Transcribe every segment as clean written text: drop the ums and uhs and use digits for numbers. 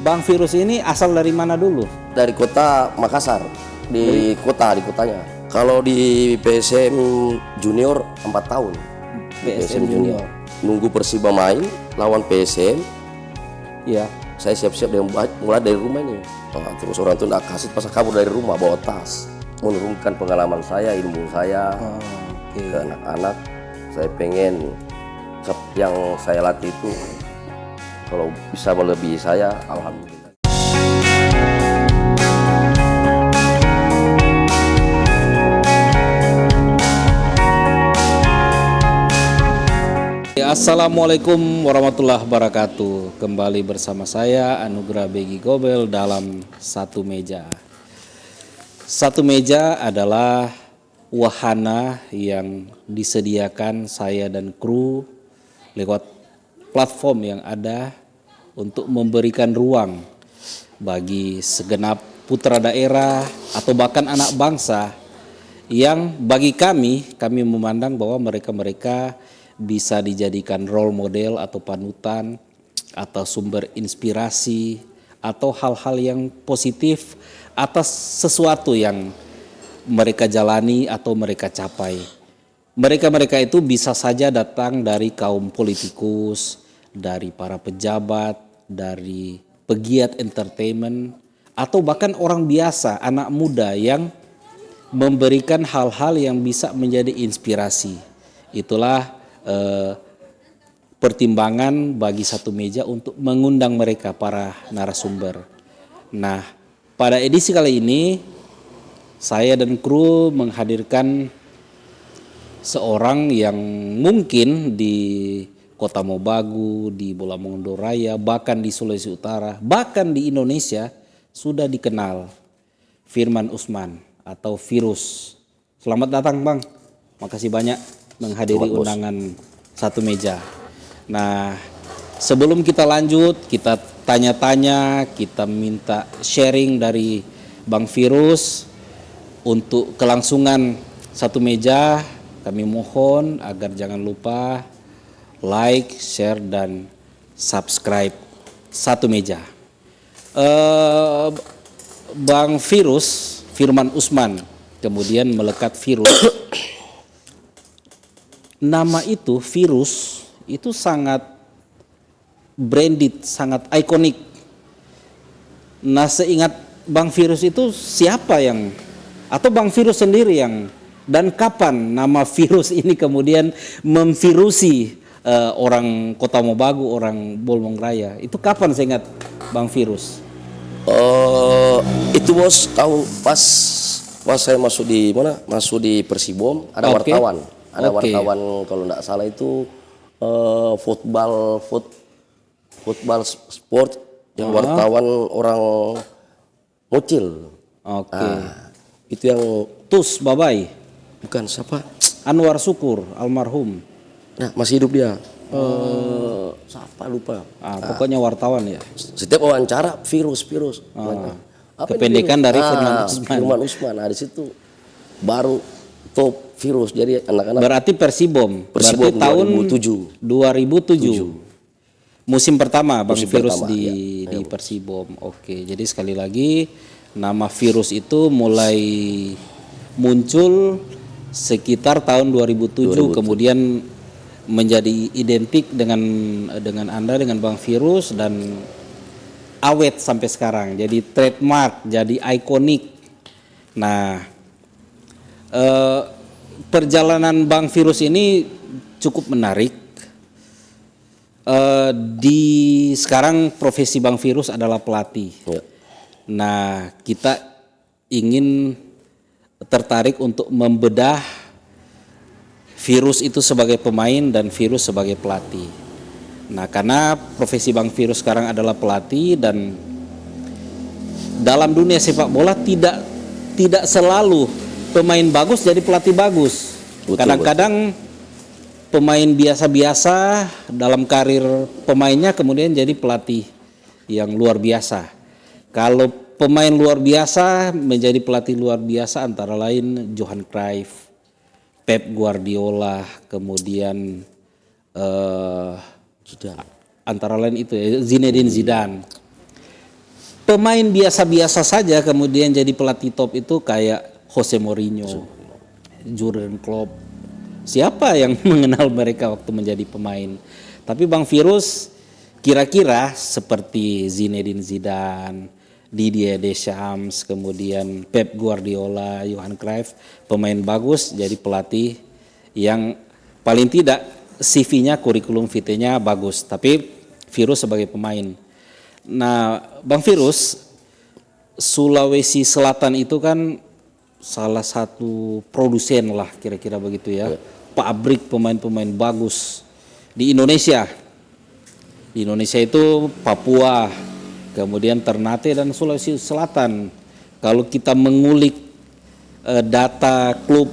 Bang Virus ini asal dari mana dulu? Dari kota Makassar, di kotanya. Kalau di PSM Junior 4 tahun. PSM Junior. Nunggu Persiba main lawan PSM. Iya. Saya siap-siap mulai dari rumah ini. Terus orang tua nak kasih pas kabur dari rumah bawa tas. Menurunkan pengalaman saya, ilmu saya ke anak-anak. Saya pengen yang saya latih itu kalau bisa melebihi saya, alhamdulillah. Assalamualaikum warahmatullahi wabarakatuh. Kembali bersama saya Anugrah Begi Gobel dalam Satu Meja. Satu Meja adalah wahana yang disediakan saya dan kru lewat platform yang ada untuk memberikan ruang bagi segenap putra daerah atau bahkan anak bangsa yang bagi kami memandang bahwa mereka bisa dijadikan role model atau panutan atau sumber inspirasi atau hal-hal yang positif atas sesuatu yang mereka jalani atau mereka capai. Mereka itu bisa saja datang dari kaum politikus, dari para pejabat, dari pegiat entertainment, atau bahkan orang biasa, anak muda yang memberikan hal-hal yang bisa menjadi inspirasi. Itulah pertimbangan bagi Satu Meja untuk mengundang mereka, para narasumber. Nah, pada edisi kali ini saya dan kru menghadirkan seorang yang mungkin di Kota Mobagu, di Bolamongondo Raya, bahkan di Sulawesi Utara, bahkan di Indonesia sudah dikenal, Firman Usman atau Virus. Selamat datang Bang, makasih banyak menghadiri undangan Satu Meja. Nah, sebelum kita lanjut, kita tanya-tanya, kita minta sharing dari Bang Virus untuk kelangsungan Satu Meja. Kami mohon agar jangan lupa like, share, dan subscribe Satu Meja. Bang Virus, Firman Usman, kemudian melekat Virus. Nama itu, Virus, itu sangat branded, sangat ikonik. Nah, seingat Bang Virus itu siapa yang, atau Bang Virus sendiri yang, dan kapan nama Virus ini kemudian memvirusi orang Kota Mobagu, orang Bolmong Raya? Itu kapan seingat Bang Virus? Itu bos, tahun pas saya masuk di mana? Masuk di Persibom, ada wartawan. Ada wartawan kalau tidak salah itu football sport yang wartawan orang Mocil. Itu yang Tus Babai. Bukan, siapa? Anwar Syukur, almarhum. Nah, masih hidup dia. Siapa lupa. Pokoknya wartawan ya. Setiap wawancara virus. Kependekan dari Firman Usman. Firman Usman. Nah, di situ baru top Virus. Jadi anak-anak. Berarti Persibom. Berarti tahun 2007. Musim pertama Bang Virus di Persibom. Oke, jadi sekali lagi nama Virus itu mulai muncul sekitar tahun 2007. Kemudian menjadi identik dengan Anda, dengan Bang Virus, dan awet sampai sekarang. Jadi trademark, jadi ikonik. Nah, perjalanan Bang Virus ini cukup menarik. Sekarang profesi Bang Virus adalah pelatih. Nah, kita ingin tertarik untuk membedah Virus itu sebagai pemain dan Virus sebagai pelatih. Nah, karena profesi Bang Virus sekarang adalah pelatih, dan dalam dunia sepak bola tidak selalu pemain bagus jadi pelatih bagus. Kadang-kadang pemain biasa-biasa dalam karir pemainnya kemudian jadi pelatih yang luar biasa. Kalau pemain luar biasa menjadi pelatih luar biasa antara lain Johan Cruyff, Pep Guardiola, kemudian antara lain itu Zinedine Zidane. pemain biasa-biasa saja kemudian jadi pelatih top itu kayak Jose Mourinho, Jurgen Klopp. Siapa yang mengenal mereka waktu menjadi pemain? Tapi Bang Virus kira-kira seperti Zinedine Zidane, Didier Deschamps, kemudian Pep Guardiola, Johan Cruyff, pemain bagus jadi pelatih yang paling tidak CV-nya, kurikulum vitae-nya bagus, tapi Virus sebagai pemain. Nah, Bang Virus, Sulawesi Selatan itu kan salah satu produsen lah kira-kira begitu ya, pabrik pemain-pemain bagus di Indonesia. Di Indonesia itu Papua, kemudian Ternate dan Sulawesi Selatan. Kalau kita mengulik data klub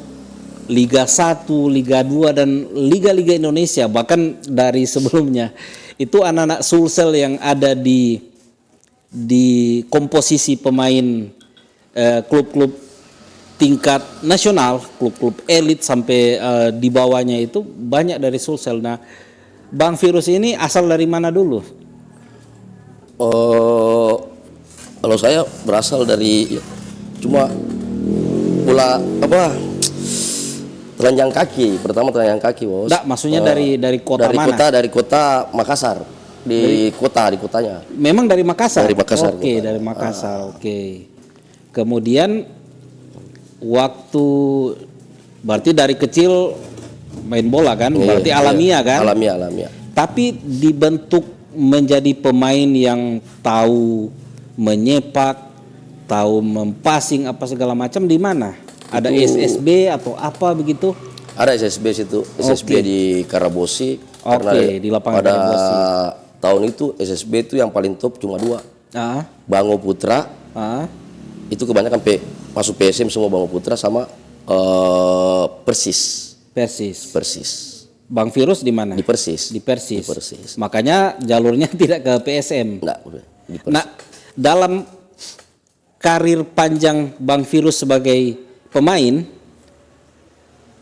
Liga 1, Liga 2 dan liga-liga Indonesia bahkan dari sebelumnya, itu anak-anak Sulsel yang ada di komposisi pemain klub-klub tingkat nasional, klub-klub elit sampai di bawahnya itu banyak dari Sulsel. Nah, Bang Virus ini asal dari mana dulu? Kalau saya berasal dari cuma bola telanjang kaki, pertama telanjang kaki, Bos. Nggak, maksudnya dari kota mana? Dari kota Makassar. Di kotanya. Memang dari Makassar. Dari Makassar. Oke, dari Makassar. Oke. Kemudian waktu berarti dari kecil main bola kan? Berarti alamiah kan? Alamiah. Tapi dibentuk menjadi pemain yang tahu menyepak, tahu mempassing apa segala macam di mana? Ada SSB atau apa begitu? Ada SSB situ, SSB di Karabosi. Oke, di lapangan pada Karabosi. Tahun itu SSB itu yang paling top cuma 2. Bango Putra. Itu kebanyakan masuk PSM semua, Bango Putra sama Persis. Bang Virus di mana? Di Persis. Makanya jalurnya tidak ke PSM. Enggak, di Persis. Nah, dalam karir panjang Bang Virus sebagai pemain,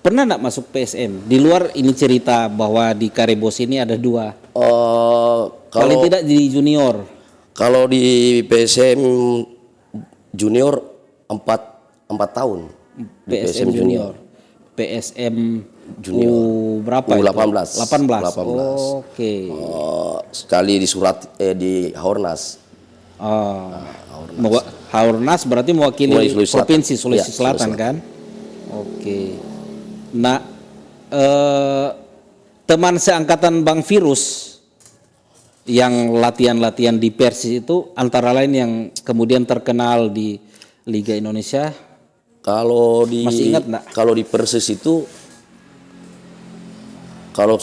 pernah enggak masuk PSM? Di luar ini cerita bahwa di Karebosi ini ada 2. Paling tidak di junior. Kalau di PSM junior 4 tahun. PSM junior. PSM junior berapa U18. itu? 18. Oke. Sekali di di Haornas. Haornas berarti mewakili provinsi Sulawesi Selatan kan? Oke. Nah, teman seangkatan Bang Virus yang latihan-latihan di Persis itu antara lain yang kemudian terkenal di Liga Indonesia. Masih ingat enggak? Kalau di Persis itu, kalau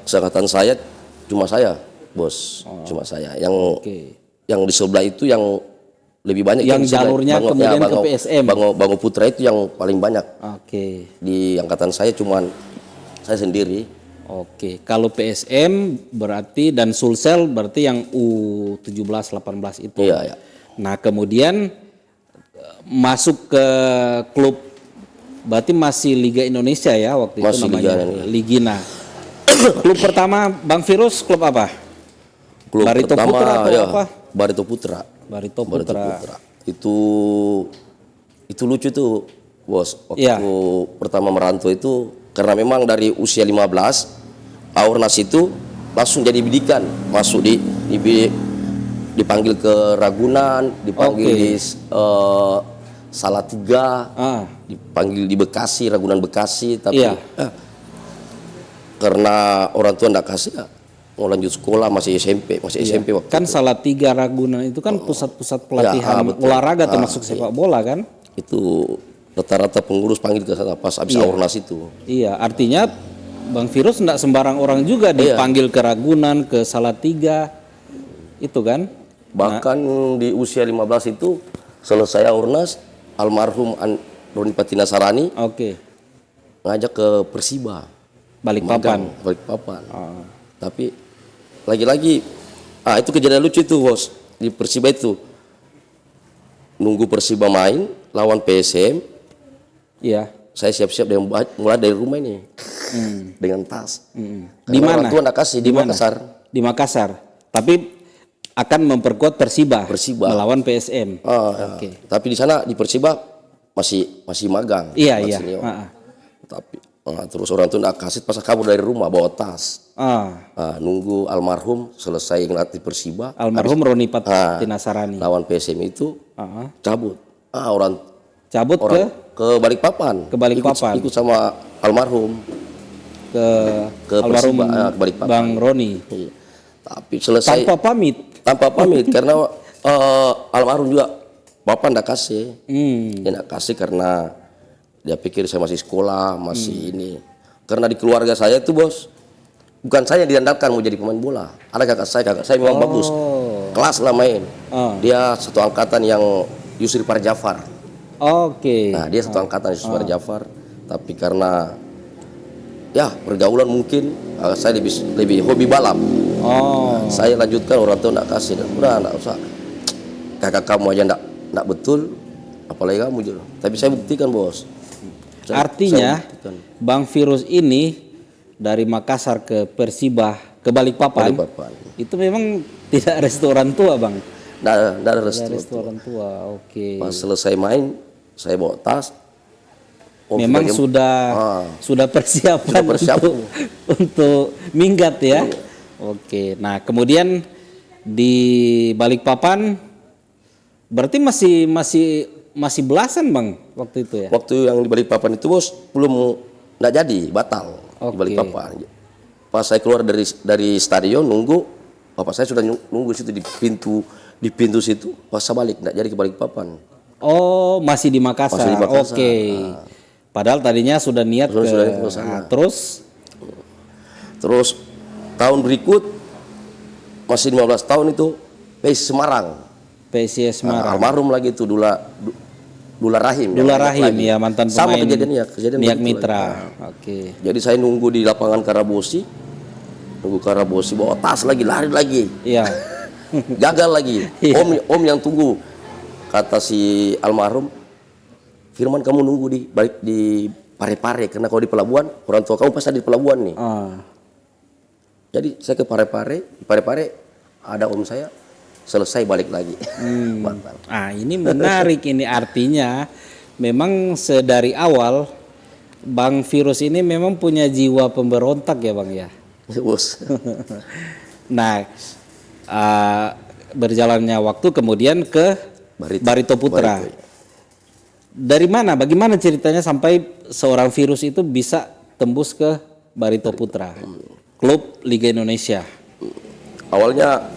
seangkatan saya cuma saya, Bos. Cuma saya. Yang di sebelah itu yang lebih banyak, yang jalurnya kemudian ke PSM. Bango Putra itu yang paling banyak. Di angkatan saya cuman saya sendiri. Oke, kalau PSM berarti dan Sulsel berarti yang U17 18 itu. Iya. Nah, kemudian masuk ke klub berarti masih Liga Indonesia ya waktu itu namanya Ligina. Klub pertama Bang Virus klub apa? Klub Barito pertama Putra atau apa? Barito Putra. Itu lucu tuh, Bos. Waktu pertama merantau itu karena memang dari usia 15 Aurnas itu langsung jadi bidikan, masuk dipanggil ke Ragunan, dipanggil di Salatiga, dipanggil di Bekasi, Ragunan Bekasi, tapi karena orang tua enggak kasih mau lanjut sekolah masih SMP waktu kan itu. Salatiga Ragunan itu kan pusat-pusat pelatihan olahraga termasuk sepak bola kan? Itu rata-rata pengurus panggil ke sana pas habis Aurnas itu. Iya, artinya Bang Virus enggak sembarang orang juga dipanggil ke Ragunan, ke Salatiga. Itu kan? Bahkan di usia 15 itu selesai Aurnas, almarhum Roni Patina Sarani ngajak ke Persiba. Balikpapan. Tapi lagi-lagi itu kejadian lucu itu, Bos. Di Persiba itu nunggu Persiba main lawan PSM. Iya. Saya siap-siap mulai dari rumah ini. Dengan tas. Di mana? Orang tua enggak kasih di Makassar. Di Makassar. Tapi akan memperkuat Persiba melawan PSM. Oke. Tapi di sana di Persiba masih magang. Iya, masih iya. senior. Tapi terus orang tuh nggak kasih pas kabur dari rumah bawa tas. Nunggu almarhum selesai ngelatih Persiba. Almarhum Roni Patinasarani. Lawan PSM itu cabut. Orang cabut ke Balikpapan. Ke Balikpapan. Ikut sama almarhum ke almarhum Persiba, ke Balikpapan. Bang Roni. Iya. Tapi selesai tanpa pamit karena almarhum juga bapak ndak kasih. Dia ndak kasih karena dia pikir saya masih sekolah, masih ini. Karena di keluarga saya itu bos, bukan saya yang diandalkan mau jadi pemain bola. Ada kakak saya memang bagus, kelas lah main. Dia satu angkatan yang Yusri Parjafar. Nah dia satu angkatan Yusri Parjafar, tapi karena ya pergaulan mungkin saya lebih hobi balap. Saya lanjutkan, orang tua nggak kasih, udah nggak usah. Kakak kamu aja nggak betul, apalagi kamu. Tapi saya buktikan bos. Artinya Bang Virus ini dari Makassar ke Persiba ke Balikpapan. Itu memang tidak restu orang tua bang. Nggak ada restu orang tua. Oke. Pas selesai main, saya bawa tas. Memang sudah persiapan untuk minggat ya. Oke. Nah kemudian di Balikpapan berarti masih belasan bang waktu itu ya? Waktu yang di Balikpapan itu bos belum nggak jadi, batal di Balikpapan. Pas saya keluar dari stadion nunggu, bapak saya sudah nunggu situ di pintu situ. Pas saya balik nggak jadi ke Balikpapan. Oh masih di Makassar. Oke. Padahal tadinya sudah niat ke sana. Terus tahun berikut masih 15 tahun itu PSIS Semarang. PSIS Semarang. Almarhum lagi itu Dula Rahim. Dula Rahim ya, mantan pemain. Sama kejadian Niak Mitra. Oke. Jadi saya nunggu di lapangan Karabosi. Nunggu Karabosi bawa tas lagi, lari lagi. Iya. Gagal lagi. Om yang tunggu. Kata si almarhum, Firman kamu nunggu di Parepare karena kalau di pelabuhan orang tua kamu pasti ada di pelabuhan nih. Jadi saya ke Parepare, di Parepare ada om saya, selesai balik lagi. Ini menarik ini, artinya memang sedari awal Bang Virus ini memang punya jiwa pemberontak ya bang ya. Bos. Nah berjalannya waktu kemudian ke Barito Putra. Dari mana, bagaimana ceritanya sampai seorang Virus itu bisa tembus ke Barito Putra, klub Liga Indonesia? Awalnya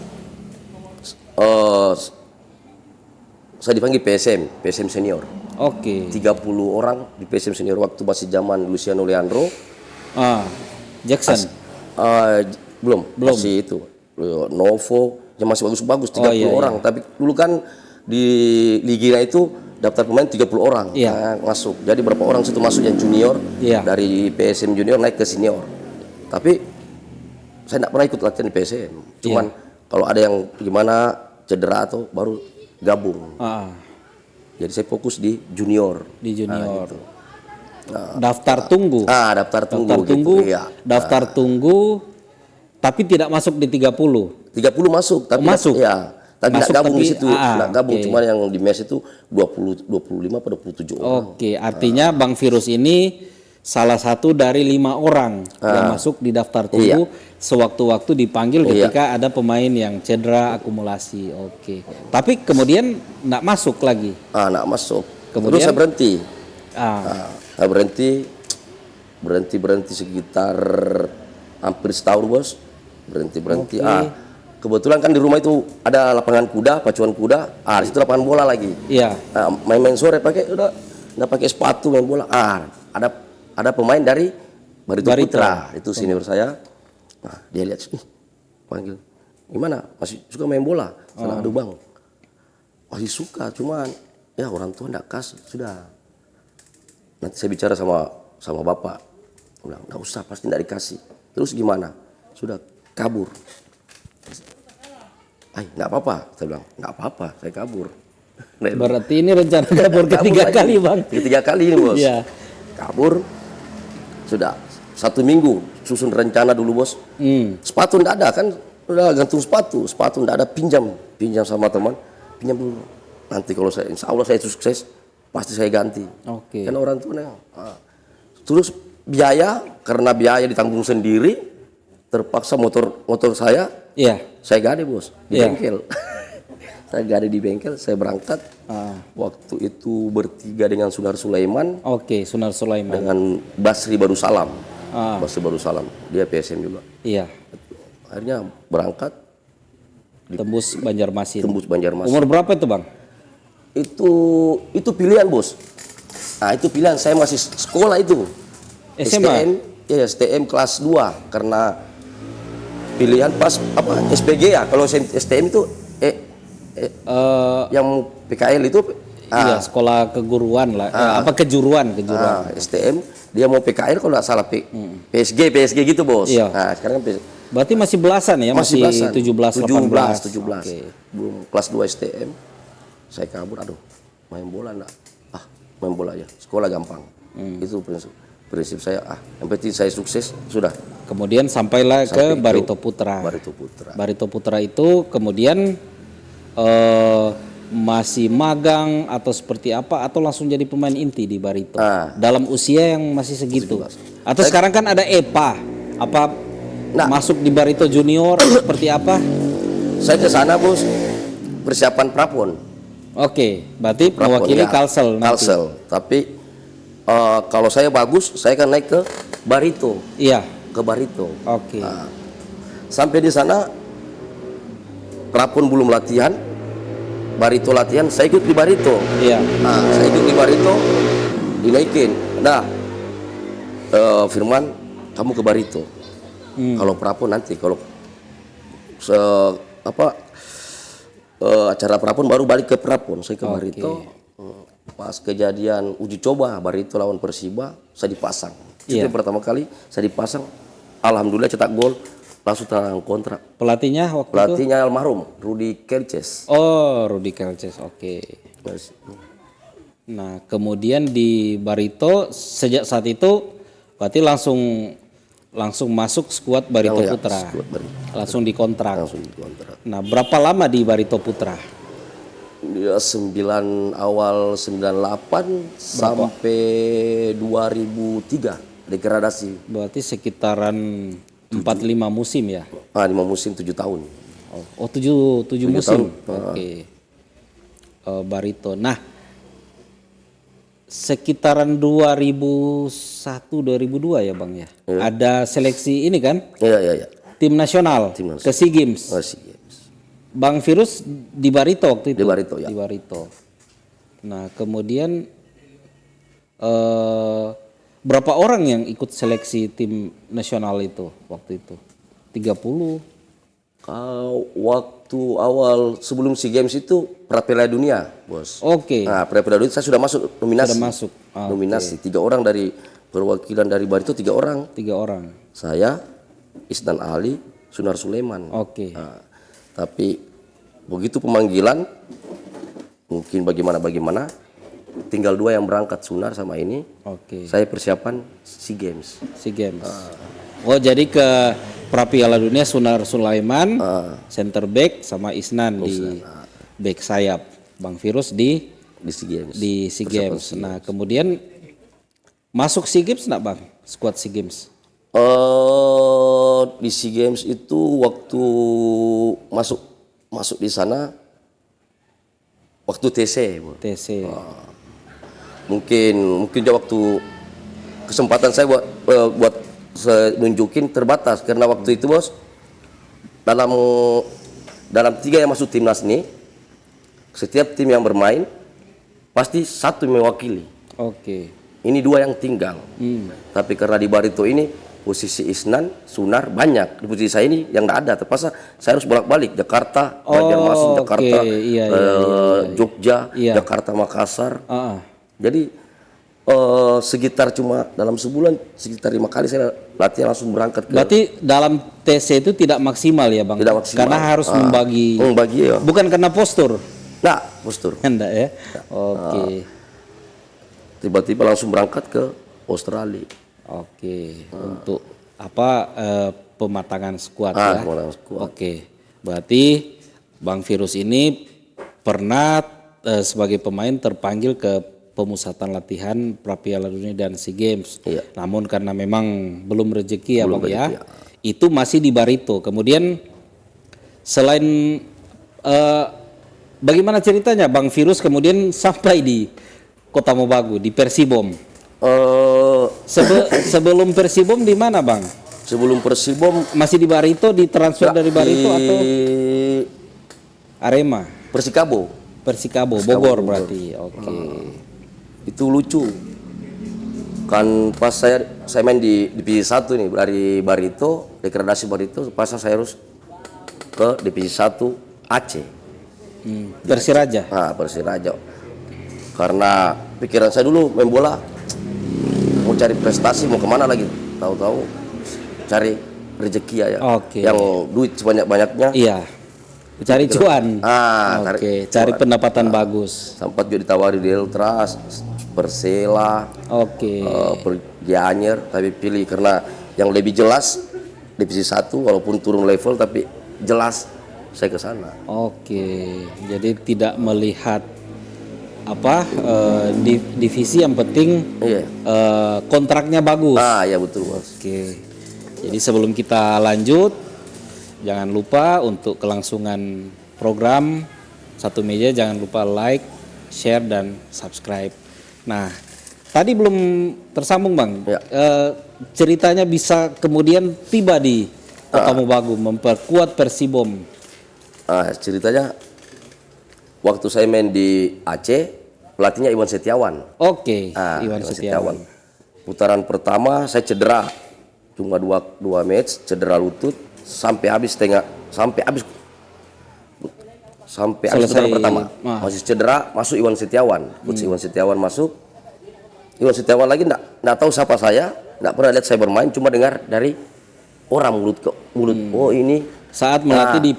saya dipanggil PSM Senior. Oke. 30 orang di PSM Senior waktu masih zaman Luciano Leandro. Jackson. Belum. Masih itu. Novo yang masih bagus-bagus 30 orang. Tapi dulu kan di Liga itu daftar pemain 30 orang masuk. Jadi berapa orang situ masuk yang junior dari PSM junior naik ke senior. Tapi saya tidak pernah ikut latihan di PSM. Cuman kalau ada yang gimana cedera atau baru gabung. Jadi saya fokus di junior. Di junior. Gitu. Daftar tunggu. Daftar tunggu. Gitu, daftar tunggu. Tapi tidak masuk di 30. 30 masuk. Tapi masuk. Ya. Tapi nggak gabung di situ, nggak gabung. Cuman yang di mes itu 25 atau 27 orang. Artinya Bang Virus ini salah satu dari 5 orang yang masuk di daftar tunggu. Sewaktu-waktu dipanggil ketika ada pemain yang cedera akumulasi. Tapi kemudian nggak masuk lagi. Nggak masuk. Kemudian terus saya berhenti. Saya berhenti sekitar hampir setahun bos. Berhenti. Kebetulan kan di rumah itu ada lapangan kuda, pacuan kuda. Di situ lapangan bola lagi. Iya. Main sore udah pakai sepatu main bola. Ada pemain dari Barito Putra, itu senior saya. Nah, dia lihat, panggil. Gimana? Masih suka main bola? Aduh bang, masih suka. Cuman ya orang tua nggak kasih. Sudah. Nanti saya bicara sama bapak. Bilang nggak usah, pasti nggak dikasih. Terus gimana? Sudah kabur. Nggak apa-apa, saya bilang nggak apa-apa, saya kabur. Berarti ini rencana kabur ketiga kali bang? Ketiga kali ini bos. Kabur, sudah 1 minggu susun rencana dulu bos. Sepatu nggak ada kan, Udah gantung sepatu enggak ada, pinjam sama teman, pinjam dulu. Nanti kalau saya, insya Allah saya sukses, pasti saya ganti. Oke. Kan orang tua terus biaya, karena biaya ditanggung sendiri, terpaksa motor saya, Iya. saya gade bos di Iya. bengkel. Saya gade di bengkel, saya berangkat. Waktu itu bertiga dengan Sunar Sulaiman, Oke, Sunar Sulaiman. dengan Basri Barusalam. Basri Barusalam, dia PSM juga. Iya. Akhirnya berangkat, Tembus Banjarmasin. tembus Banjarmasin. Umur berapa itu Bang? Itu pilihan bos. Nah itu pilihan, saya masih sekolah itu. SMA? STM kelas 2 karena pilihan pas SPG ya. Kalau STM itu yang PKL itu Iya, sekolah keguruan lah. Apa kejuruan. STM dia mau PKL kalau nggak salah PSG gitu bos. Iya. Nah sekarang kan Berarti masih belasan ya? Masih belasan. 17, 18. 17. Oke. Belum kelas 2 STM. Saya kabur, aduh, main bola enggak? Main bola aja. Sekolah gampang. Itu prinsip saya, yang penting saya sukses, sudah. Kemudian sampailah ke Sampai Barito Putra. Barito Putra. Barito Putra itu kemudian masih magang atau seperti apa, atau langsung jadi pemain inti di Barito? Dalam usia yang masih segitu. Atau sekarang kan ada EPA. Apa masuk di Barito Junior seperti apa? Saya ke sana bos, persiapan prapon. Oke, berarti mewakili Kalsel nanti. Kalsel, tapi kalau saya bagus, saya akan naik ke Barito. Iya. Ke Barito. Oke. Sampai di sana, prapon belum latihan, Barito latihan, saya ikut di Barito. Iya. Saya ikut di Barito, dinaikin. Nah, Firman, kamu ke Barito. Kalau prapon nanti, kalau acara prapon baru balik ke prapon, saya ke Barito. Pas kejadian uji coba Barito lawan Persiba, saya dipasang. Itu yang pertama kali saya dipasang, alhamdulillah cetak gol, langsung tanda kontrak. Pelatihnya waktu itu? Pelatihnya almarhum Rudi Kelces. Oh, Rudi Kelces. Oke. Nah, kemudian di Barito sejak saat itu berarti langsung masuk skuad Barito Putra. Skuad Barito. Langsung dikontrak. Langsung dikontrak. Nah, berapa lama di Barito Putra? Dia awal 98 sampai 2003 degradasi. Berarti sekitaran 4-5 musim ya? 5 musim 7 tahun. Oh, 7 musim. tahun. Oke. Barito. Nah, sekitaran 2001-2002 ya Bang ya? Ada seleksi ini kan? Iya. Tim nasional ke SEA Games. Masih. Bang Virus di Barito waktu itu? Di Barito, ya. Di Barito. Nah, kemudian berapa orang yang ikut seleksi tim nasional itu waktu itu? 30? Waktu awal sebelum SEA Games itu pra Piala Dunia, bos. Oke. Nah, pra Piala Dunia saya sudah masuk nominasi. Sudah masuk. Nominasi. 3 orang dari perwakilan dari Barito, 3 orang. 3 orang. Saya, Isnan Ali, Sunar Sulaiman. Oke. Tapi begitu pemanggilan, mungkin bagaimana, tinggal 2 yang berangkat, Sunar sama ini. Oke. Saya persiapan SEA Games. SEA Games. Oh, jadi ke pra Piala Dunia Sunar Sulaiman, center back, sama Isnan di back sayap. Bang Virus di SEA Games. Di SEA Games. Nah, kemudian masuk SEA Games enggak Bang? Skuad SEA Games. Di SEA Games itu waktu masuk di sana waktu TC. TC. Mungkin waktu kesempatan saya buat nunjukin terbatas karena waktu itu bos dalam 3 yang masuk timnas ini, setiap tim yang bermain pasti 1 mewakili. Oke. Ini 2 yang tinggal. Tapi karena di Barito ini posisi Isnan, Sunar banyak. Di posisi saya ini yang tidak ada. Terpaksa saya harus bolak-balik Jakarta, Banjarmasin, Jakarta, Iya. Jogja, Iya. Jakarta, Makassar. Jadi sekitar cuma dalam sebulan sekitar 5 kali saya latihan langsung berangkat. Berarti dalam TC itu tidak maksimal ya Bang? Tidak maksimal. Karena harus membagi. Ya. Bukan karena postur. Nah, postur. Enggak ya? Oke. Tiba-tiba langsung berangkat ke Australia. Oke. Untuk apa pematangan skuad ya. Pematangan skuad. Oke, berarti Bang Virus ini pernah sebagai pemain terpanggil ke pemusatan latihan Prapiala Dunia dan SEA Games. Iya. Namun karena memang belum rezeki ya Belum Bang ya, rezeki, ya. itu masih di Barito. Kemudian selain bagaimana ceritanya Bang Virus kemudian sampai di Kota Mobagu di Persibom? Sebelum Persibom di mana Bang? Sebelum Persibom Masih di Barito, ditransfer dari Barito atau Arema? Persikabo. Persikabo, Bogor berarti. Oke. Itu lucu. Kan pas saya main di Divisi 1 nih dari Barito, degradasi Barito, pas saya harus ke Divisi 1 Aceh. Persiraja. Persiraja. Karena pikiran saya dulu main bola mau cari prestasi, mau kemana lagi, tahu-tahu cari rezeki ya. Oke. Yang duit sebanyak-banyaknya. Iya. Cari cuan. Oke, cari cuan. pendapatan bagus. Sempat juga ditawari di Ultras, Persela, Oke. Gianyar, tapi pilih karena yang lebih jelas Divisi 1 walaupun turun level tapi jelas saya ke sana. Oke. Jadi tidak melihat divisi yang penting Iya. kontraknya bagus. Ya betul Mas. Oke. Jadi sebelum kita lanjut, jangan lupa untuk kelangsungan program Satu Meja, jangan lupa like, share dan subscribe. Nah, tadi belum tersambung Bang. Ya. Ceritanya bisa kemudian tiba di Kota Mobagu memperkuat Persibom. Ceritanya waktu saya main di Aceh, pelatihnya Iwan Setiawan. Oke, Iwan Setiawan. Putaran pertama saya cedera, cuma dua match, cedera lutut sampai habis putaran pertama. Masih cedera, masuk Iwan Setiawan. Coach Iwan Setiawan masuk. Iwan Setiawan lagi enggak tahu siapa saya, enggak pernah lihat saya bermain, cuma dengar dari orang mulut ke mulut. Oh ini saat melatih di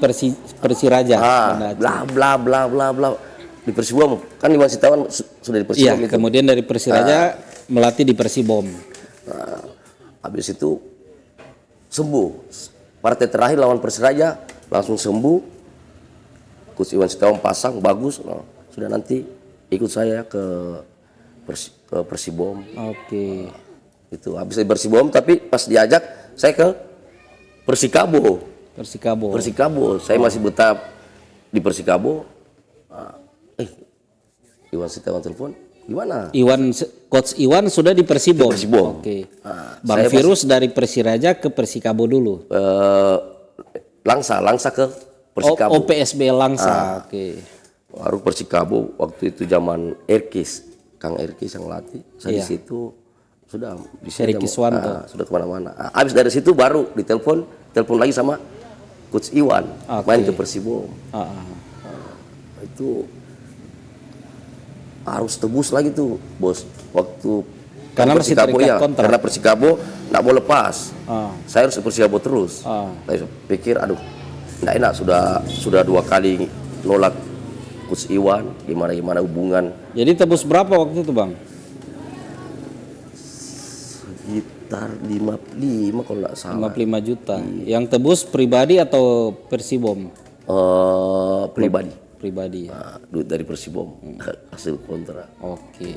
Persiraja. Bla bla bla bla bla. Di Persibom kan Iwan Setiawan sudah di Persibom. Iya, kemudian dari Persiraja melatih di Persibom. Habis itu sembuh. Partai terakhir lawan Persiraja langsung sembuh. Coach Iwan Setiawan pasang bagus. Sudah nanti ikut saya ke Persibom. Oke. Itu habis dari Persibom tapi pas diajak saya ke Persikabo. Saya masih betah di Persikabo. Iwan Setiawan telepon, gimana? Coach Iwan sudah di Persibom. Oke. Bang Virus dari Persiraja ke Persikabo dulu. Langsa ke Persikabo. PSB Langsa. Oke. Baru Persikabo waktu itu zaman Erkis, Kang Erkis yang latih. Saya di situ sudah bisa sudah kemana-mana. Habis dari situ baru telepon lagi sama Coach Iwan main ke Persibom. Itu harus tebus lagi tuh bos waktu karena masih terikat kontrak. Karena Persikabo nggak mau lepas. Saya harus Persikabo terus. Saya pikir aduh nggak enak, sudah 2 kali nolak Coach Iwan, gimana hubungan. Jadi tebus berapa waktu itu Bang? Sekitar 55 kalau nggak salah. 55 juta. Yang tebus pribadi atau Persibom? Pribadi ya. Duit dari Persibom, hasil kontrak. Oke.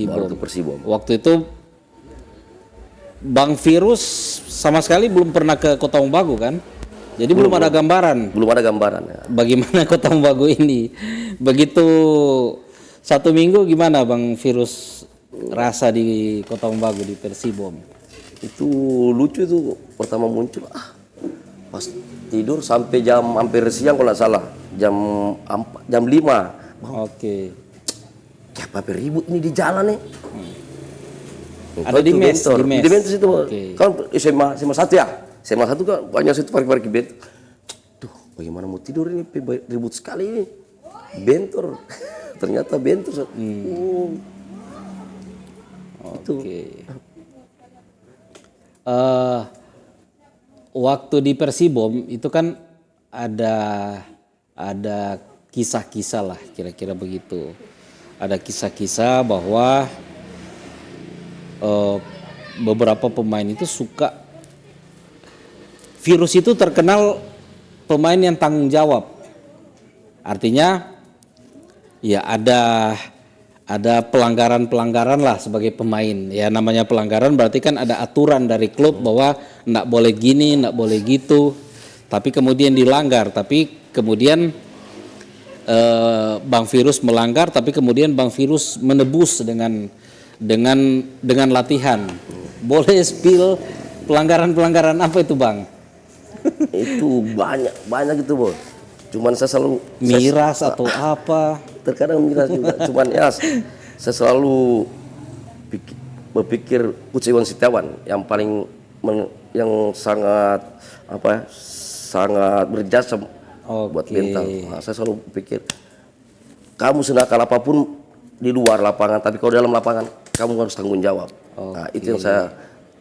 Baru ke Persibom. Waktu itu Bang Virus sama sekali belum pernah ke Kota Mobagu kan? Jadi belum ada gambaran. Belum ada gambaran ya. Bagaimana Kota Mobagu ini? Begitu 1 minggu gimana Bang Virus rasa di Kota Mobagu di Persibom? Itu lucu tuh pertama muncul. Pas tidur sampai hampir siang kalau nggak salah, jam 5. Oke. Kayak apa ribut ini di jalan nih. Ada di mes. Di mes itu. Kan SMA 1 ya. SMA 1 kan banyak situ parkir bentor. Duh, bagaimana mau tidur ini, ribut sekali ini. Bentor. Ternyata bentor. Oke. Waktu di Persibom itu kan ada kisah-kisah lah kira-kira begitu. Ada kisah-kisah bahwa beberapa pemain itu suka Virus itu terkenal pemain yang tanggung jawab. Artinya ya ada pelanggaran-pelanggaran lah sebagai pemain. Ya namanya pelanggaran berarti kan ada aturan dari klub bahwa enggak boleh gini, enggak boleh gitu. Tapi kemudian dilanggar, tapi kemudian Bang Virus melanggar, tapi kemudian Bang Virus menebus dengan latihan. Boleh spill pelanggaran-pelanggaran apa itu, Bang? Itu banyak itu, Bos. Cuman saya selalu Miras atau apa? terkadang miras juga. Cuman ya saya selalu berpikir Coach Iwan Setiawan yang paling yang sangat sangat berjasa buat mental. Nah, saya selalu pikir kamu senakal apapun di luar lapangan, tapi kalau dalam lapangan kamu harus tanggung jawab. Nah, itu yang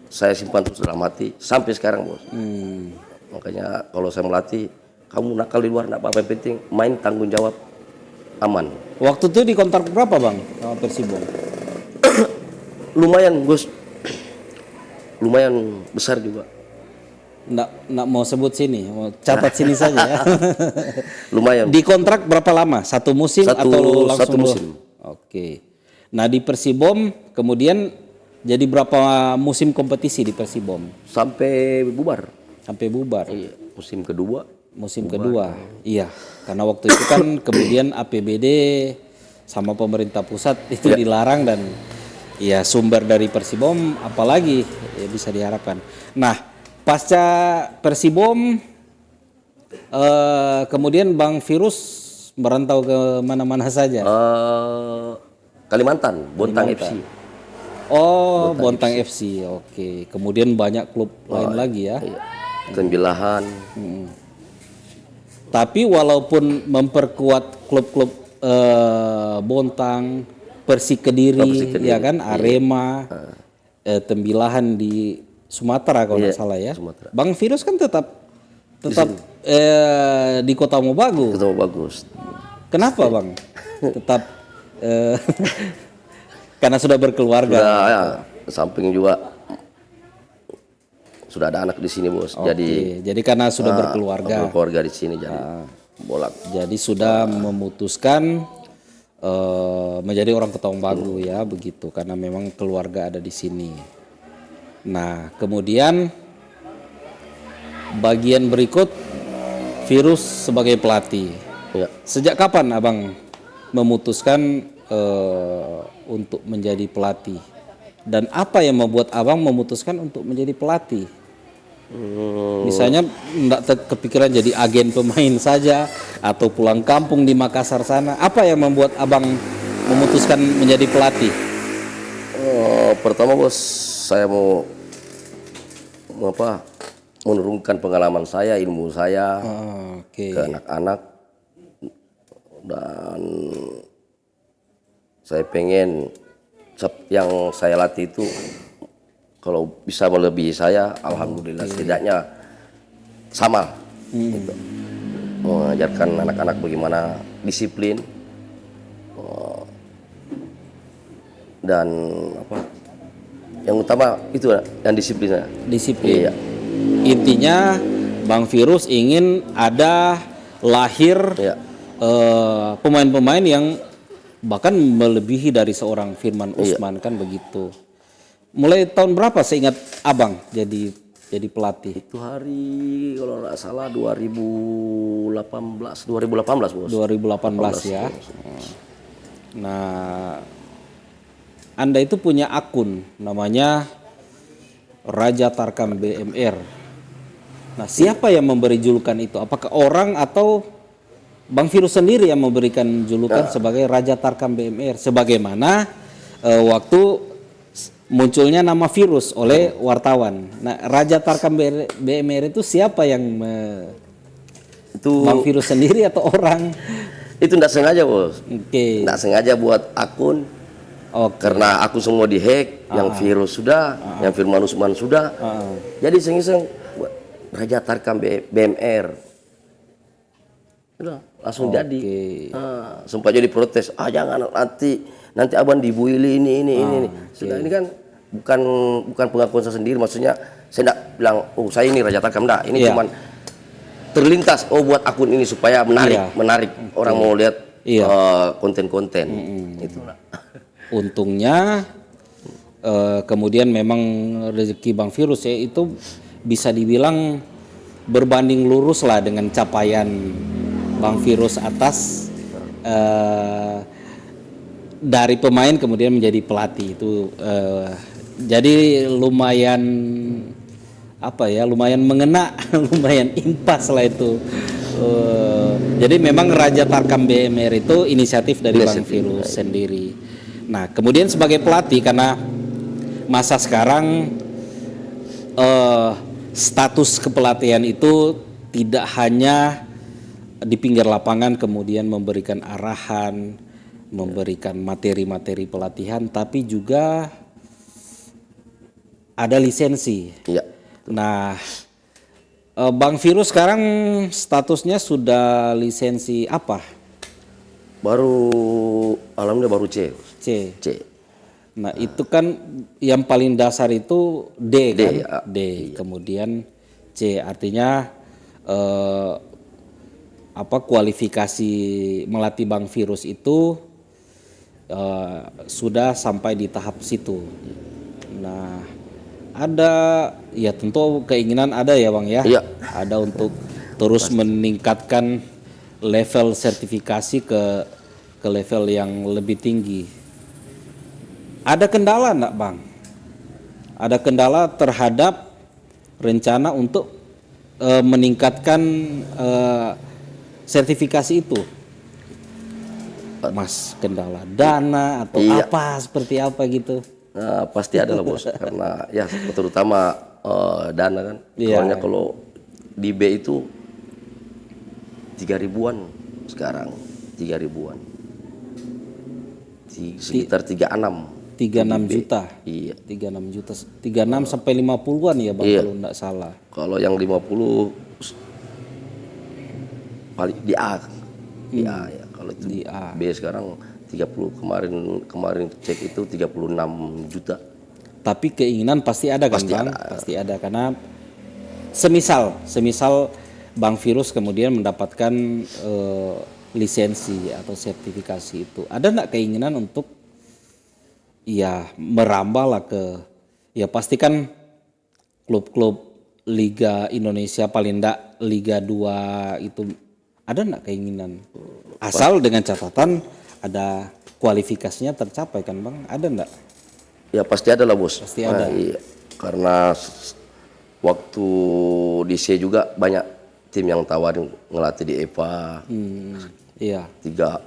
saya simpan terus dalam hati sampai sekarang, Bos. Makanya kalau saya melatih, kamu nakal di luar enggak apa-apa, yang penting main tanggung jawab, aman. Waktu itu dikontrak berapa, Bang, sama Persibom? Lumayan, Bos. Lumayan besar juga. Nggak mau sebut sini, mau catat sini saja ya. Lumayan. Dikontrak berapa lama? Satu musim atau langsung satu musim? Oke. Nah di Persibom kemudian jadi berapa musim kompetisi di Persibom? Sampai bubar. Sampai bubar. Iya, musim kedua. Musim kedua, iya. Karena waktu itu kan kemudian APBD sama pemerintah pusat itu dilarang dan ya sumber dari Persibom apalagi ya bisa diharapkan. Nah pasca Persibom kemudian Bang Virus merantau ke mana-mana saja. Kalimantan, Bontang FC. Oh, Bontang FC. Oke. Kemudian banyak klub lain lagi ya. Iya. Tembilahan. Tapi walaupun memperkuat klub-klub Bontang, Persik Kediri, ya kan, Arema, Tembilahan di Sumatera kalau nggak salah ya. Sumatera. Bang Virus kan tetap di Kota Mobagu. Ketemu bagus. Kenapa, Bang? Tetap karena sudah berkeluarga. Sudah, ya, samping juga sudah ada anak di sini, Bos. Jadi karena sudah berkeluarga. Berkeluarga di sini jadi bolak. Jadi sudah memutuskan menjadi orang Ketong Bagu ya begitu karena memang keluarga ada di sini. Nah, kemudian bagian berikut Virus sebagai pelatih. Ya. Sejak kapan Abang memutuskan untuk menjadi pelatih? Dan apa yang membuat Abang memutuskan untuk menjadi pelatih? Misalnya enggak kepikiran jadi agen pemain saja atau pulang kampung di Makassar sana. Apa yang membuat Abang memutuskan menjadi pelatih? Pertama, Bos, saya mau menurunkan pengalaman saya, ilmu saya ke anak-anak, dan saya pengen yang saya latih itu kalau bisa melebihi saya, alhamdulillah setidaknya sama. Gitu. Mengajarkan anak-anak bagaimana disiplin dan yang utama itu yang disiplinnya. Disiplin. Iya. Intinya Bang Virus ingin ada lahir pemain-pemain yang bahkan melebihi dari seorang Firman Usman kan begitu. Mulai tahun berapa seingat Abang jadi pelatih? Itu hari kalau nggak salah 2018 Bos. 2018 ya. Nah, Anda itu punya akun namanya Raja Tarkam BMR. Nah, siapa yang memberi julukan itu? Apakah orang atau Bang Virus sendiri yang memberikan julukan sebagai Raja Tarkam BMR? Sebagaimana waktu munculnya nama Virus oleh wartawan. Nah, Raja Tarkam BMR itu siapa yang itu Bang Virus sendiri atau orang? Itu enggak sengaja, Bos. Oke. Enggak sengaja buat akun. Karena akun semua dihack, yang Virus sudah, yang Firman Usman sudah. Jadi iseng-iseng buat Raja Tarkam BMR. Udah, langsung jadi. Sempat jadi protes. Jangan nanti abang dibuili ini. Sudah ini kan bukan pengakuan saya sendiri, maksudnya saya bilang, oh saya ini Raja Tarkam, enggak. Ini Iya. cuman terlintas, oh buat akun ini supaya Iya. menarik orang mau lihat Iya. konten-konten. Itulah. Untungnya kemudian memang rezeki Bang Virus ya itu bisa dibilang berbanding lurus lah dengan capaian Bang Virus atas dari pemain kemudian menjadi pelatih itu jadi lumayan apa ya, lumayan mengena, lumayan impas lah itu. Jadi memang Raja Tarkam BMR itu inisiatif dari Bang Virus sendiri. Nah kemudian sebagai pelatih karena masa sekarang status kepelatihan itu tidak hanya di pinggir lapangan kemudian memberikan arahan, memberikan materi-materi pelatihan, tapi juga ada lisensi. Iya. Nah, Bang Virus sekarang statusnya sudah lisensi apa? Alhamdulillah baru C. C. C. Nah, itu kan yang paling dasar itu D kan? ya. D. Kemudian C, artinya kualifikasi melatih Bang Virus itu sudah sampai di tahap situ. Nah, ada ya tentu keinginan ada ya Bang ya. Iya. Ada untuk terus meningkatkan level sertifikasi ke level yang lebih tinggi. Ada kendala enggak Bang? Ada kendala terhadap rencana untuk meningkatkan sertifikasi itu? Mas, kendala dana atau apa seperti apa gitu? Nah, pasti ada lah bos, karena ya terutama dana kan. Soalnya kalau di B itu 3.000-an sekarang, 3.000-an, sekitar 36 juta. Iya. 36 juta, 36 sampai 50-an ya Bang kalau enggak salah. Kalau yang 50 paling di A. Di A ya. Kalau itu Di A. B sekarang 30, kemarin cek itu 36 juta. Tapi keinginan pasti ada kan Pasti Bang? ada. Pasti ada karena semisal Bang Virus kemudian mendapatkan lisensi atau sertifikasi itu, ada enggak keinginan untuk ya merambah lah ke ya pastikan klub-klub Liga Indonesia paling enggak Liga 2 itu, ada enggak keinginan? Asal dengan catatan ada kualifikasinya tercapai kan Bang, ada enggak? Ya pasti ada lah bos. Pasti ada. Iya. Karena waktu di C juga banyak tim yang tawarin ngelatih di EVA. Iya. Tiga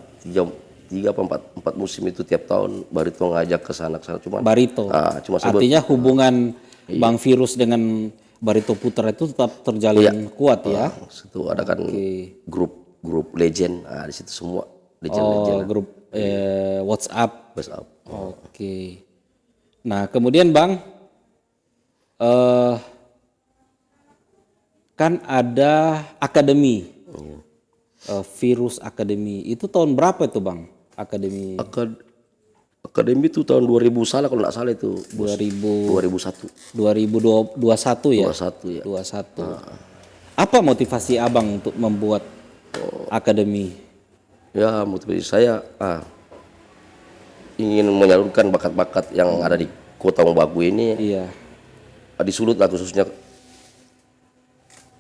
apa empat musim itu tiap tahun Barito ngajak ke sana cuma Barito. cuma Artinya hubungan Bang Virus dengan Barito Putra itu tetap terjalin kuat ya. Situ ada kan grup legend, di situ semua legend. Grup WhatsApp. WhatsApp. Oke. Nah kemudian Bang, kan ada akademi, Virus Academy. Itu tahun berapa itu Bang? Akademi Akademi itu tahun 2000 salah kalau nggak salah itu. 2001 ya? 21 ya. 21. Apa motivasi Abang untuk membuat akademi? Ya motivasi saya ingin menyalurkan bakat-bakat yang ada di Kota Mobagu ini. Iya. Di Sulut lah khususnya,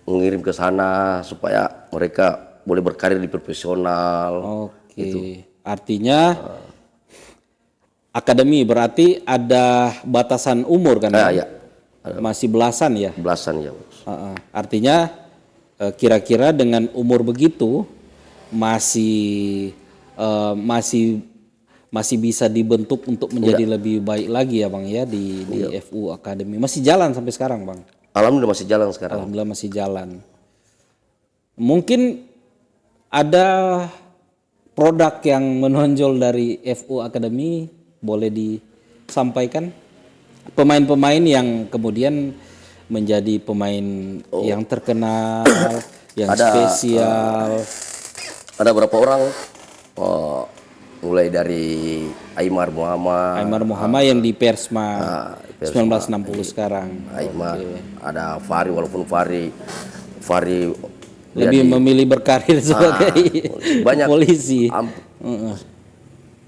mengirim ke sana supaya mereka boleh berkarir di profesional. Oke. Artinya akademi berarti ada batasan umur kan? Ya. Masih belasan ya? Belasan ya. Artinya kira-kira dengan umur begitu masih bisa dibentuk untuk menjadi lebih baik lagi ya Bang ya di FU Academy. Masih jalan sampai sekarang Bang? Alhamdulillah masih jalan sekarang. Alhamdulillah masih jalan. Mungkin ada produk yang menonjol dari FU Academy, boleh disampaikan? Pemain-pemain yang kemudian menjadi pemain yang terkenal, yang spesial. Ada beberapa orang mulai dari Aimar Muhammad, Aimar Muhammad yang di Persma Persma, 1960 sekarang. Aimar, ada Fari, walaupun Fari Lebih memilih berkarir sebagai banyak polisi.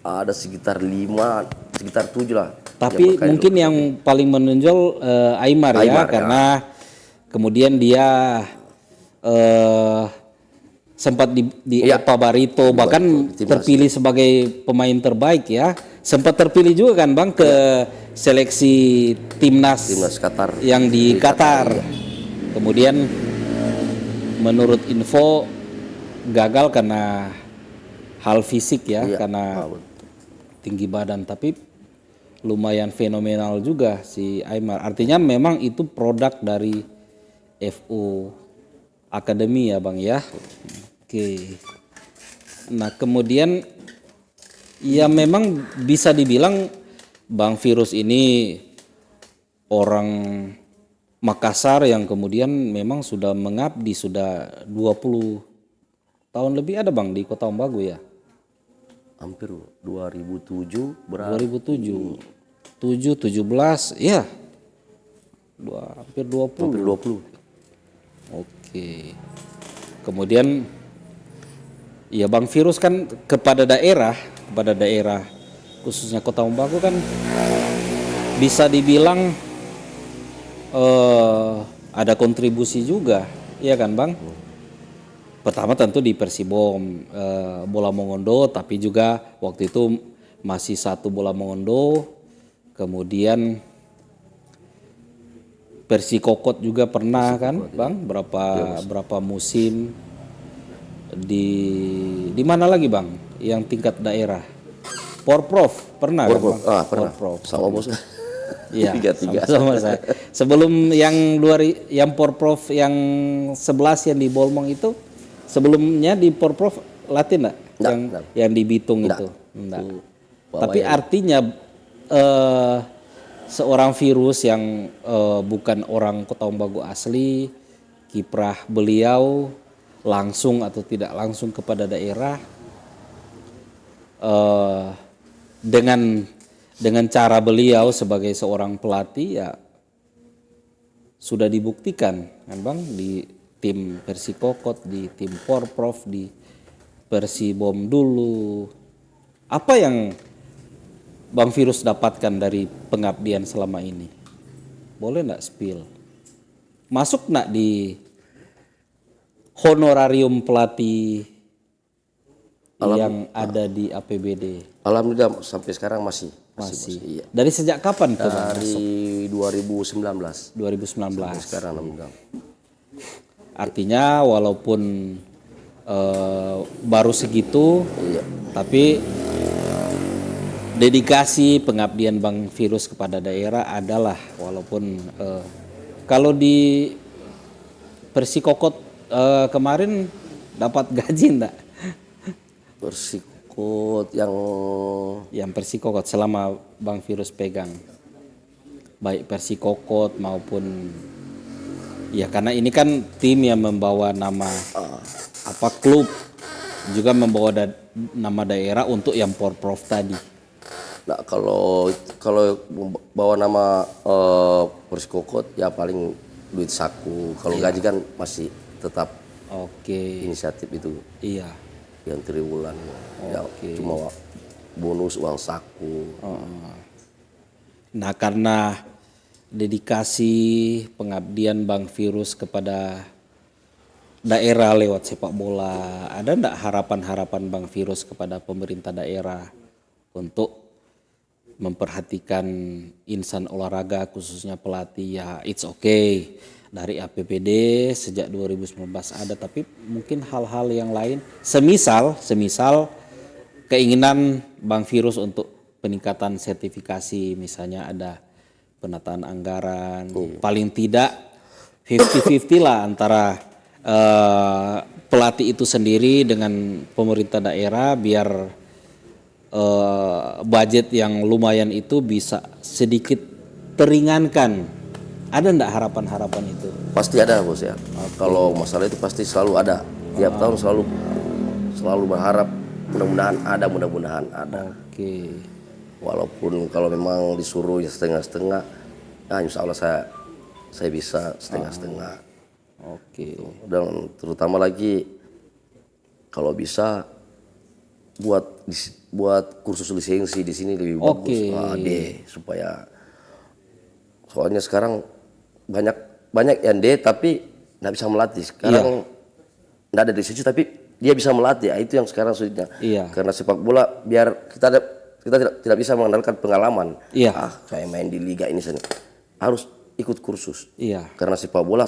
Ada sekitar 7 lah. Tapi mungkin yang paling menonjol Aimar ya, karena kemudian dia sempat di Epa Barito, bahkan terpilih sebagai pemain terbaik ya. Sempat terpilih juga kan Bang ke seleksi timnas Qatar yang di Qatar. Kemudian menurut info gagal karena hal fisik ya, karena tinggi badan, tapi lumayan fenomenal juga si Aimar. Artinya memang itu produk dari FU Academy ya Bang ya. Oke. Nah kemudian ya memang bisa dibilang Bang Firus ini orang Makassar yang kemudian memang sudah mengabdi sudah 20 tahun lebih ada Bang di Kota Ombagu ya. Hampir 2007 berarti 2007 17 ya. Hampir 20. Oke. Kemudian ya Bang Firus kan kepada daerah khususnya Kota Ombagu kan bisa dibilang ada kontribusi juga, ya kan Bang? Pertama tentu di Persibom Bola Mongondo, tapi juga waktu itu masih satu Bola Mongondo, kemudian Persikokot juga pernah kan Bang, berapa musim di mana lagi Bang yang tingkat daerah? Porprov pernah kan Bang? Pernah. Porprov. Sama bos. Iya, 3-3. sama saya. Sebelum yang Porprov yang 11 yang di Bolmong itu, sebelumnya di Porprov latih enggak? Yang di Bitung itu? Enggak. Tapi artinya seorang Firus yang bukan orang Kota Ombagu asli, kiprah beliau langsung atau tidak langsung kepada daerah dengan cara beliau sebagai seorang pelatih ya sudah dibuktikan kan Bang di tim Persikokot, di tim Porprov, di Persibom dulu. Apa yang Bang Firus dapatkan dari pengabdian selama ini? Boleh enggak spill? Masuk enggak di honorarium pelatih yang ada di APBD? Alhamdulillah sampai sekarang masih. Iya. Dari sejak kapan tuh Bang? Dari 2019. 2019. Sampai sekarang alhamdulillah. Artinya walaupun baru segitu, tapi dedikasi pengabdian Bang Firus kepada daerah adalah walaupun kalau di Persikokot kemarin dapat gaji enggak? Persikokot yang Persikokot selama Bang Firus pegang, baik Persikokot maupun ya karena ini kan tim yang membawa nama klub juga membawa nama daerah untuk yang Porprov tadi. Nah kalau bawa nama Persikokot ya paling duit saku. Kalau gaji kan masih tetap inisiatif itu. Iya. Yang triwulan ya cuma bonus uang saku. Nah karena dedikasi pengabdian Bang Firus kepada daerah lewat sepak bola, ada enggak harapan-harapan Bang Firus kepada pemerintah daerah untuk memperhatikan insan olahraga khususnya pelatih? Ya it's okay, dari APBD sejak 2019 ada, tapi mungkin hal-hal yang lain semisal keinginan Bang Firus untuk peningkatan sertifikasi, misalnya ada penataan anggaran, paling tidak 50-50 lah antara pelatih itu sendiri dengan pemerintah daerah biar budget yang lumayan itu bisa sedikit teringankan. Ada enggak harapan-harapan itu? Pasti ada bos ya. Kalau masalah itu pasti selalu ada. Tiap tahun selalu berharap mudah-mudahan ada. Oke. Walaupun kalau memang disuruh ya setengah-setengah, nah insya Allah saya bisa setengah-setengah. Oke. Dan terutama lagi kalau bisa buat kursus lisensi di sini lebih bagus. Nah, supaya soalnya sekarang banyak yang tapi nggak bisa melatih. Sekarang nggak ada lisensi tapi dia bisa melatih. Itu yang sekarang sulitnya. Karena sepak bola biar kita tidak bisa mengandalkan pengalaman. Kayak main di liga ini harus ikut kursus. Karena sepak bola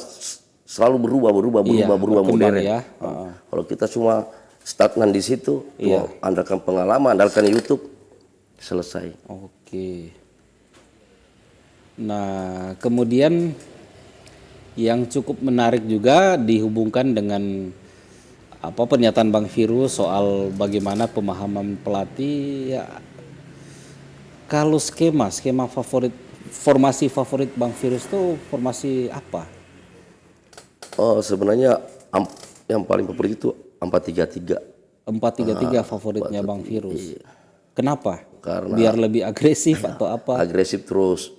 selalu berubah modern. Kalau kita cuma stagnan di situ, andalkan pengalaman, andalkan YouTube, selesai. Oke. Nah, kemudian yang cukup menarik juga dihubungkan dengan pernyataan Bang Firus soal bagaimana pemahaman pelatih. Ya, kalau skema favorit, formasi favorit Bang Firus itu formasi apa? Sebenarnya yang paling favorit itu 4-3-3. 4-3-3 favoritnya Bang Firus. Kenapa? Karena biar lebih agresif atau apa? Agresif terus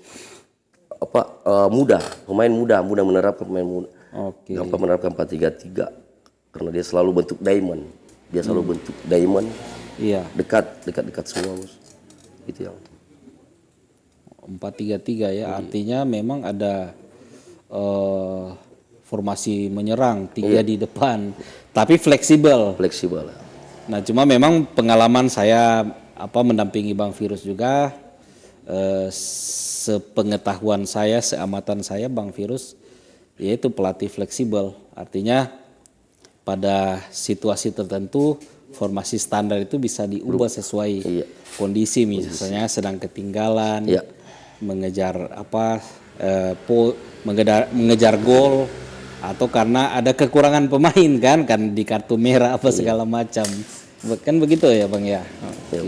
mudah, pemain mudah menerapkan pemain muda. Gampang menerapkan 4-3-3 karena dia selalu bentuk diamond. Dekat semua, Bos. Gitu yang 4-3-3 ya. Artinya memang ada formasi menyerang 3 di depan, tapi fleksibel. Nah, cuma memang pengalaman saya mendampingi Bang Firus juga, sepengetahuan saya, seamatan saya, Bang Firus yaitu pelatih fleksibel. Artinya pada situasi tertentu formasi standar itu bisa diubah sesuai kondisi, misalnya sedang ketinggalan, mengejar mengejar gol, atau karena ada kekurangan pemain kan di kartu merah segala macam. Kan begitu ya Bang ya. Oke.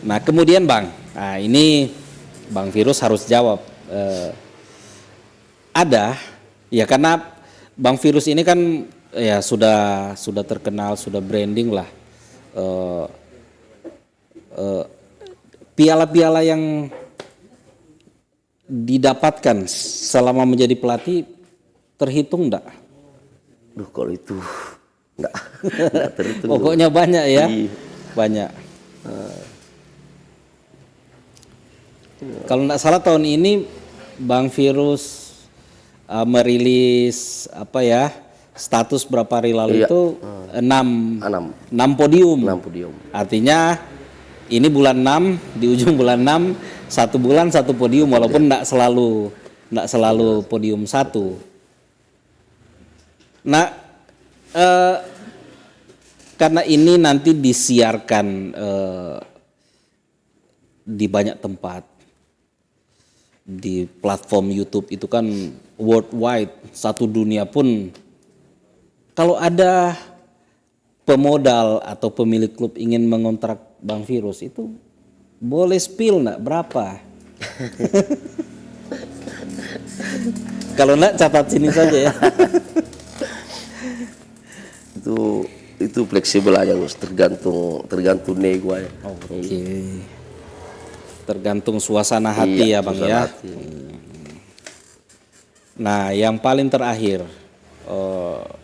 Nah, kemudian Bang, ini Bang Firus harus jawab. Ada ya, karena Bang Firus ini kan ya sudah terkenal, sudah branding lah. Piala-piala yang didapatkan selama menjadi pelatih terhitung enggak? Kalau itu enggak terhitung. Pokoknya banyak ya. Banyak. Kalau enggak salah tahun ini Bang Firus merilis status berapa hari lalu itu 6 podium. Artinya ini bulan 6, di ujung bulan 6 1 bulan 1 podium, walaupun enggak selalu podium 1. Nah, karena ini nanti disiarkan di banyak tempat, di platform YouTube itu kan worldwide, satu dunia pun, kalau ada pemodal atau pemilik klub ingin mengontrak Bang Firus itu boleh spill enggak berapa? Kalau enggak catat sini saja ya. Itu fleksibel aja, Bos. Tergantung nego aja. Oke. Tergantung suasana hati ya Bang ya. Nah, yang paling terakhir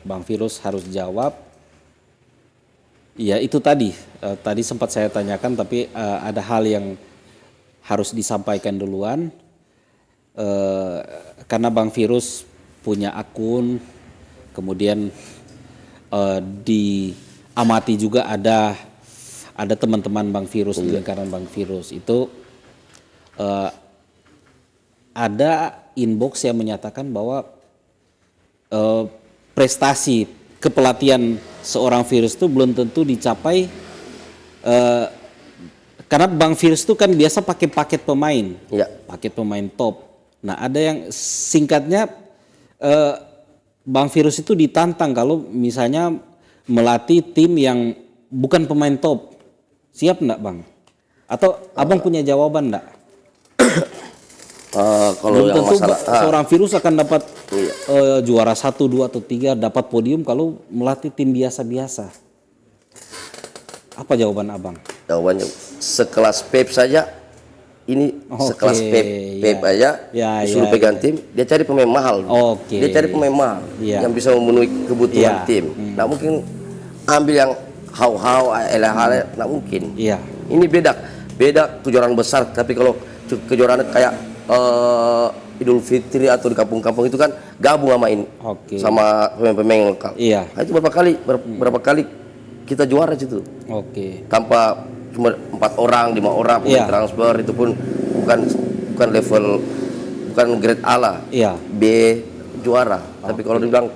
Bang Firus harus jawab. Ya itu tadi sempat saya tanyakan, tapi ada hal yang harus disampaikan duluan. Karena Bang Firus punya akun, kemudian diamati juga ada teman-teman Bang Firus di lingkaran Bang Firus itu, ada inbox yang menyatakan bahwa prestasi kepelatihan seorang Firus itu belum tentu dicapai, karena Bang Firus itu kan biasa pakai paket pemain, paket pemain top. Nah, ada yang singkatnya Bang Firus itu ditantang kalau misalnya melatih tim yang bukan pemain top. Siap enggak Bang? Atau Abang punya jawaban enggak? Kalau yang tentu masalah seorang Firus akan dapat juara 1, 2 atau 3, dapat podium kalau melatih tim biasa-biasa. Apa jawaban abang? Jawabannya sekelas Pep saja. Ini sekelas Pep ya. aja disuruh Ya, pegang tim, dia cari pemain mahal. Dia cari pemain mahal yang bisa memenuhi kebutuhan tim. Nggak mungkin ambil yang hau-hau, ele-ele, nggak mungkin. Ini beda kejuaraan besar. Tapi kalau kejuaraan kayak Idul Fitri atau di kampung-kampung itu kan gabung sama ini, sama pemain-pemain lokal. Nah, itu berapa kali kita juara situ. Tanpa cuma 4 orang, 5 orang pemain transfer, itu pun bukan level, bukan grade A lah, B juara. Tapi kalau dibilang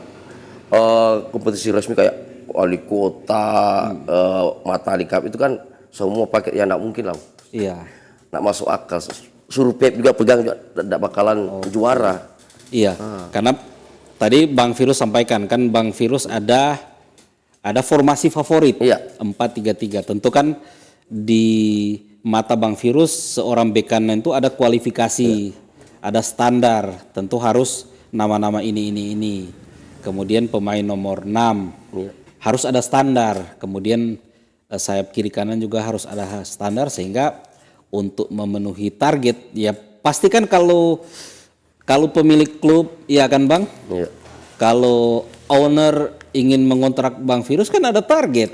kompetisi resmi kayak wali kota, Matahari Cup itu kan semua paket, ya nggak mungkin lah. Nggak masuk akal. Suruh Pep juga pegang juga tidak bakalan juara. Karena tadi Bang Virus sampaikan kan, Bang Virus ada formasi favorit 4-3-3. Tentu kan di mata Bang Virus seorang bek kanan itu ada kualifikasi, ada standar. Tentu harus nama-nama ini. Kemudian pemain nomor 6 harus ada standar. Kemudian sayap kiri kanan juga harus ada standar, sehingga untuk memenuhi target ya pastikan kalau pemilik klub ya kan Bang, kalau owner ingin mengontrak Bang Virus kan ada target.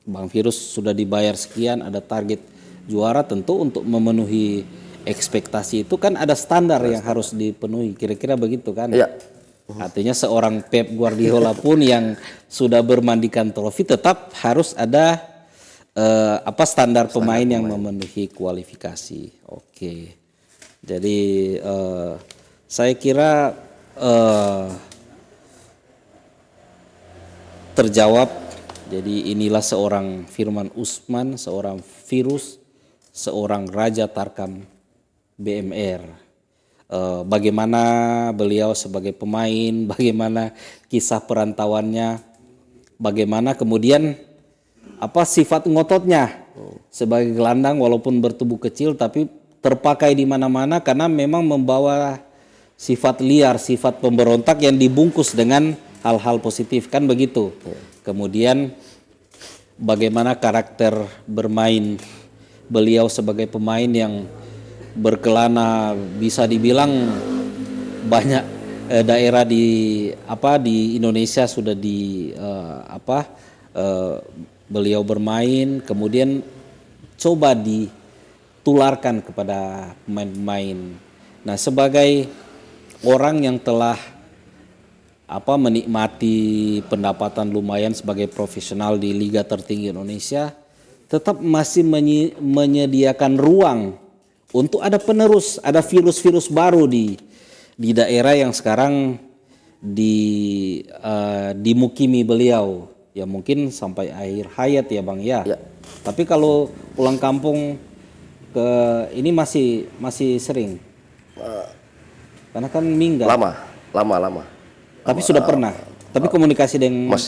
Bang Virus sudah dibayar sekian, ada target juara, tentu untuk memenuhi ekspektasi itu kan ada standar yang harus dipenuhi, kira-kira begitu kan? Artinya seorang Pep Guardiola pun yang sudah bermandikan trofi tetap harus ada standar pemain yang memenuhi kualifikasi. Jadi saya kira terjawab. Jadi inilah seorang Firman Usman, seorang Virus, seorang Raja Tarkam BMR. Bagaimana beliau sebagai pemain, bagaimana kisah perantauannya, bagaimana kemudian apa sifat ngototnya sebagai gelandang, walaupun bertubuh kecil tapi terpakai di mana-mana karena memang membawa sifat liar, sifat pemberontak yang dibungkus dengan hal-hal positif, kan begitu. Kemudian bagaimana karakter bermain beliau sebagai pemain yang berkelana, bisa dibilang banyak daerah di Indonesia sudah beliau bermain, kemudian coba ditularkan kepada pemain-pemain. Nah, sebagai orang yang telah menikmati pendapatan lumayan sebagai profesional di liga tertinggi Indonesia, tetap masih menyediakan ruang untuk ada penerus, ada virus-virus baru di daerah yang sekarang dimukimi beliau. Ya mungkin sampai akhir hayat ya Bang ya. Tapi kalau pulang kampung ke ini masih sering. Karena kan minggat. Lama. Tapi sudah pernah. Tapi komunikasi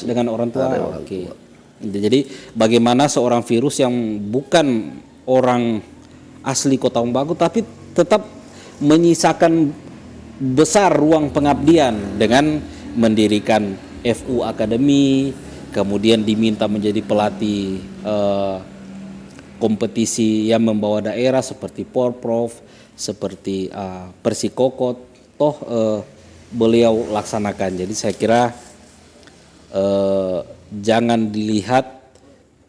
dengan orang tua. Jadi bagaimana seorang Virus yang bukan orang asli Kota Umbagu tapi tetap menyisakan besar ruang pengabdian dengan mendirikan FU Academy, kemudian diminta menjadi pelatih kompetisi yang membawa daerah seperti Porprov, seperti Persikokot, beliau laksanakan. Jadi saya kira jangan dilihat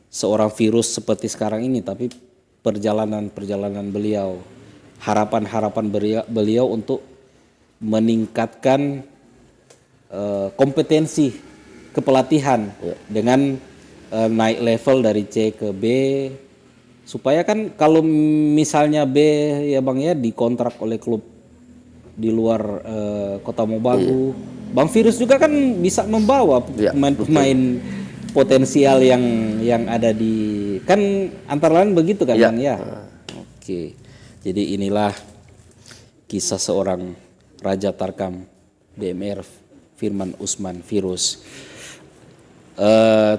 seorang Virus seperti sekarang ini, tapi perjalanan beliau, harapan beliau untuk meningkatkan kompetensi kepelatihan dengan naik level dari C ke B, supaya kan kalau misalnya B ya Bang ya dikontrak oleh klub di luar Kota Mobagu, Bang Virus juga kan bisa membawa pemain-pemain potensial yang ada di, kan antara lain begitu kan Bang ya. Jadi inilah kisah seorang Raja Tarkam BMR Firman Usman Virus.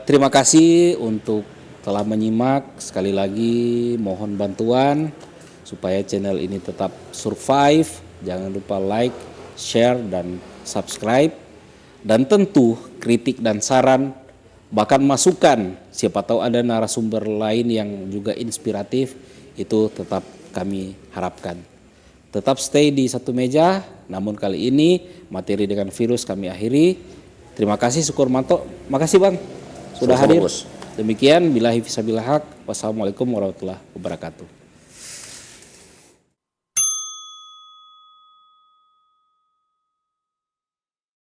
Terima kasih untuk telah menyimak. Sekali lagi mohon bantuan supaya channel ini tetap survive. Jangan lupa like, share, dan subscribe. Dan tentu kritik dan saran bahkan masukan, siapa tahu ada narasumber lain yang juga inspiratif, itu tetap kami harapkan. Tetap stay di satu meja, namun kali ini materi dengan virus kami akhiri. Terima kasih Sukurmanto, makasih Bang sudah Sama-sama, hadir. Bos. Demikian, billahi fisabilillah haq. Wassalamualaikum warahmatullahi wabarakatuh.